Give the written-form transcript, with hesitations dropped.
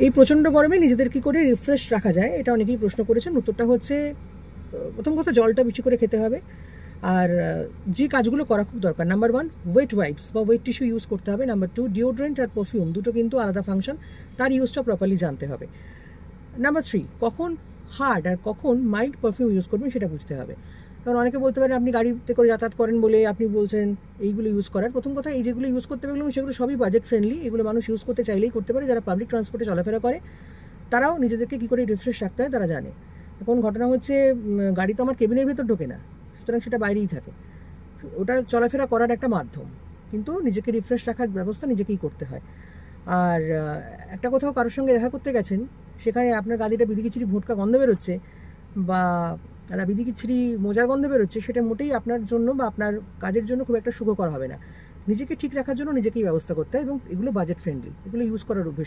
এই প্রচণ্ড গরমে নিজেদের কী করে রিফ্রেশ রাখা যায়, এটা অনেকেই প্রশ্ন করেছেন। উত্তরটা হচ্ছে, প্রথম কথা জলটা বেশি করে খেতে হবে। আর যে কাজগুলো করা খুব দরকার, নাম্বার 1 ওয়েট ওয়াইপস বা ওয়েট টিস্যু ইউজ করতে হবে। নাম্বার 2 ডিওড্রেন্ট আর পারফিউম, দুটো কিন্তু আলাদা ফাংশন, তার ইউজটা প্রপারলি জানতে হবে। নাম্বার 3 কখন হার্ড আর কখন মাইল্ড পারফিউম ইউজ করবেন সেটা বুঝতে হবে। কারণ অনেকে বলতে পারেন আপনি গাড়িতে করে যাতায়াত করেন বলে আপনি বলছেন এইগুলো ইউজ করার। প্রথম কথা, এই যেগুলো ইউজ করতে পারলাম সেগুলো সবই বাজেট ফ্রেন্ডলি, এগুলো মানুষ ইউজ করতে চাইলেই করতে পারে। যারা পাবলিক ট্রান্সপোর্টে চলাফেরা করে তারাও নিজেদেরকে কী করে রিফ্রেশ রাখতে হয় তারা জানে। এখন ঘটনা হচ্ছে, গাড়ি তো আমার কেবিনের ভেতর ঢোকে না, সুতরাং সেটা বাইরেই থাকে। ওটা চলাফেরা করার একটা মাধ্যম, কিন্তু নিজেকে রিফ্রেশ রাখার ব্যবস্থা নিজেকেই করতে হয়। আর একটা কোথাও কারোর সঙ্গে দেখা করতে গেছেন, সেখানে আপনার গাড়িটা বিদিকিচ্ছিরি ভোটকা গন্ধ বেরোচ্ছে বা একটা বিদিকিচ্ছিরি মোজার গন্ধ বেরোচ্ছে, সেটা মোটেই আপনার জন্য বা আপনার কাজের জন্য খুব একটা সুখকর হবে না। নিজেকে ঠিক রাখার জন্য নিজেকেই ব্যবস্থা করতে হয়, এবং এগুলো বাজেট ফ্রেন্ডলি, এগুলো ইউজ করার অভ্যেস